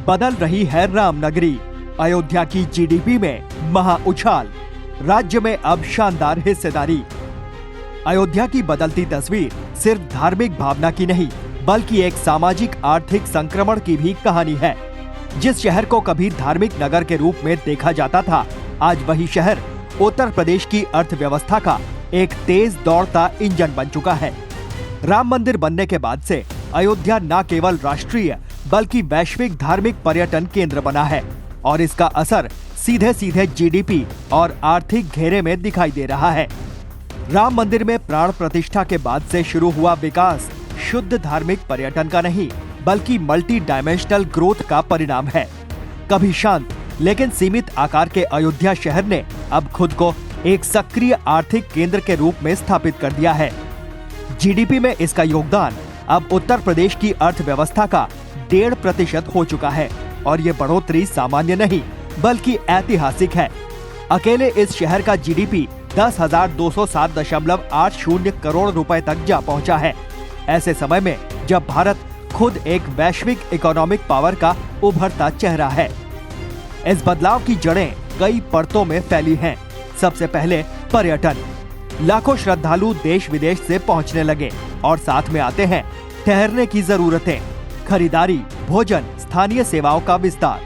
बदल रही है रामनगरी। अयोध्या की जीडीपी में महा उछाल, राज्य में अब शानदार हिस्सेदारी। अयोध्या की बदलती तस्वीर सिर्फ धार्मिक भावना की नहीं, बल्कि एक सामाजिक आर्थिक संक्रमण की भी कहानी है। जिस शहर को कभी धार्मिक नगर के रूप में देखा जाता था, आज वही शहर उत्तर प्रदेश की अर्थव्यवस्था का एक तेज दौड़ता इंजन बन चुका है। राम मंदिर बनने के बाद से अयोध्या न केवल राष्ट्रीय बल्कि वैश्विक धार्मिक पर्यटन केंद्र बना है और इसका असर सीधे सीधे जीडीपी और आर्थिक घेरे में दिखाई दे रहा है। राम मंदिर में प्राण प्रतिष्ठा के बाद से शुरू हुआ विकास शुद्ध धार्मिक पर्यटन का नहीं, बल्कि मल्टी डायमेंशनल ग्रोथ का परिणाम है। कभी शांत लेकिन सीमित आकार के अयोध्या शहर ने अब खुद को एक सक्रिय आर्थिक केंद्र के रूप में स्थापित कर दिया है। जीडीपी में इसका योगदान अब उत्तर प्रदेश की अर्थव्यवस्था का 1.5% हो चुका है और ये बढ़ोतरी सामान्य नहीं बल्कि ऐतिहासिक है। अकेले इस शहर का जीडीपी 10,207.80 करोड़ रुपए तक जा पहुंचा है। ऐसे समय में जब भारत खुद एक वैश्विक इकोनॉमिक पावर का उभरता चेहरा है। इस बदलाव की जड़ें कई परतों में फैली हैं। सबसे पहले पर्यटन। लाखों श्रद्धालु देश विदेश से पहुंचने लगे और साथ में आते हैं ठहरने की जरूरतें, खरीदारी, भोजन, स्थानीय सेवाओं का विस्तार।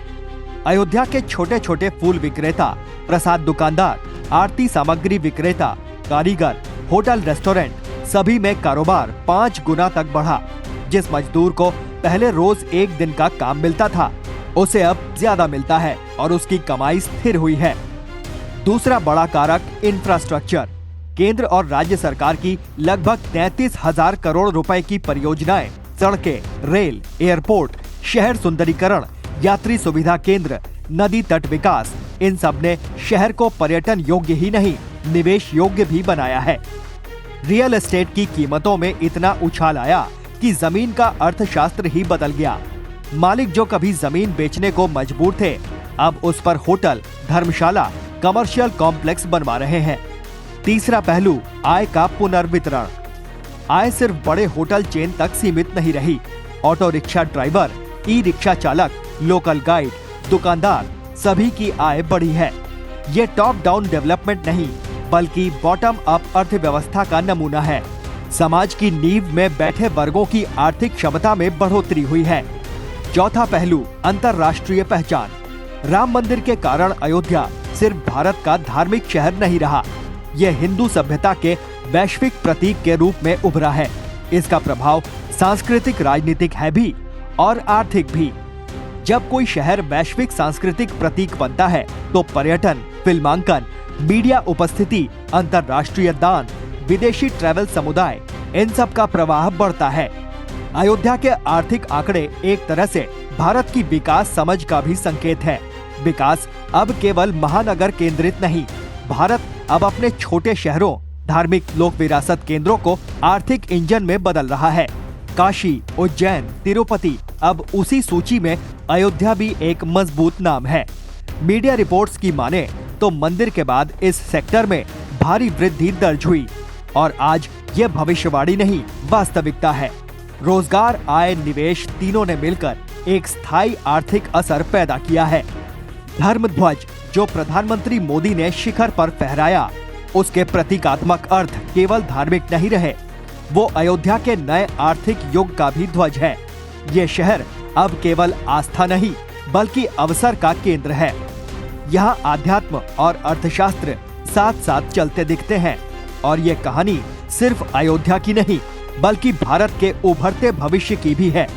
अयोध्या के छोटे छोटे फूल विक्रेता, प्रसाद दुकानदार, आरती सामग्री विक्रेता, कारीगर, होटल, रेस्टोरेंट, सभी में कारोबार 5 गुना तक बढ़ा। जिस मजदूर को पहले रोज 1 दिन का काम मिलता था, उसे अब ज्यादा मिलता है और उसकी कमाई स्थिर हुई है। दूसरा बड़ा कारक इंफ्रास्ट्रक्चर। केंद्र और राज्य सरकार की लगभग 33,000 करोड़ रुपए की परियोजनाएं, सड़कें, रेल, एयरपोर्ट, शहर सुंदरीकरण, यात्री सुविधा केंद्र, नदी तट विकास, इन सब ने शहर को पर्यटन योग्य ही नहीं, निवेश योग्य भी बनाया है। रियल एस्टेट की कीमतों में इतना उछाल आया कि जमीन का अर्थशास्त्र ही बदल गया। मालिक जो कभी जमीन बेचने को मजबूर थे, अब उस पर होटल, धर्मशाला, कमर्शियल कॉम्प्लेक्स बनवा रहे हैं। तीसरा पहलू, आय का पुनर्वितरण। आय सिर्फ बड़े होटल चेन तक सीमित नहीं रही। Auto rickshaw driver, e rickshaw चालक, लोकल गाइड, दुकानदार, सभी की आय बढ़ी है। ये टॉप डाउन डेवलपमेंट नहीं, बल्कि बॉटम अप अर्थव्यवस्था का नमूना है। समाज की नींव में बैठे वर्गों की आर्थिक क्षमता में बढ़ोतरी हुई है। चौथा पहलू, अंतर्राष्ट्रीय पहचान। राम मंदिर के कारण अयोध्या सिर्फ भारत का धार्मिक शहर नहीं रहा, यह हिंदू सभ्यता के वैश्विक प्रतीक के रूप में उभरा है। इसका प्रभाव सांस्कृतिक राजनीतिक है भी और आर्थिक भी। जब कोई शहर वैश्विक सांस्कृतिक प्रतीक बनता है, तो पर्यटन, फिल्मांकन, मीडिया उपस्थिति, अंतर्राष्ट्रीय दान, विदेशी ट्रैवल समुदाय, इन सब का प्रवाह बढ़ता है। अयोध्या के आर्थिक आंकड़े एक तरह से भारत की विकास समझ का भी संकेत है। विकास अब केवल महानगर केंद्रित नहीं, भारत अब अपने छोटे शहरों, धार्मिक लोक विरासत केंद्रों को आर्थिक इंजन में बदल रहा है। काशी, उज्जैन, तिरुपति, अब उसी सूची में अयोध्या भी एक मजबूत नाम है। मीडिया रिपोर्ट्स की माने तो मंदिर के बाद इस सेक्टर में भारी वृद्धि दर्ज हुई और आज ये भविष्यवाणी नहीं, वास्तविकता है। रोजगार, आय, निवेश तीनों ने मिलकर एक स्थायी आर्थिक असर पैदा किया है। धर्म ध्वज जो प्रधानमंत्री मोदी ने शिखर पर फहराया, उसके प्रतीकात्मक अर्थ केवल धार्मिक नहीं रहे, वो अयोध्या के नए आर्थिक युग का भी ध्वज है। ये शहर अब केवल आस्था नहीं, बल्कि अवसर का केंद्र है। यहाँ आध्यात्म और अर्थशास्त्र साथ साथ चलते दिखते हैं और ये कहानी सिर्फ अयोध्या की नहीं, बल्कि भारत के उभरते भविष्य की भी है।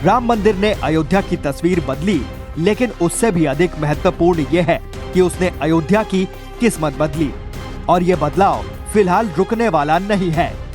राम मंदिर ने अयोध्या की तस्वीर बदली, लेकिन उससे भी अधिक महत्वपूर्ण ये है कि उसने अयोध्या की किस्मत बदली और ये बदलाव फिलहाल रुकने वाला नहीं है।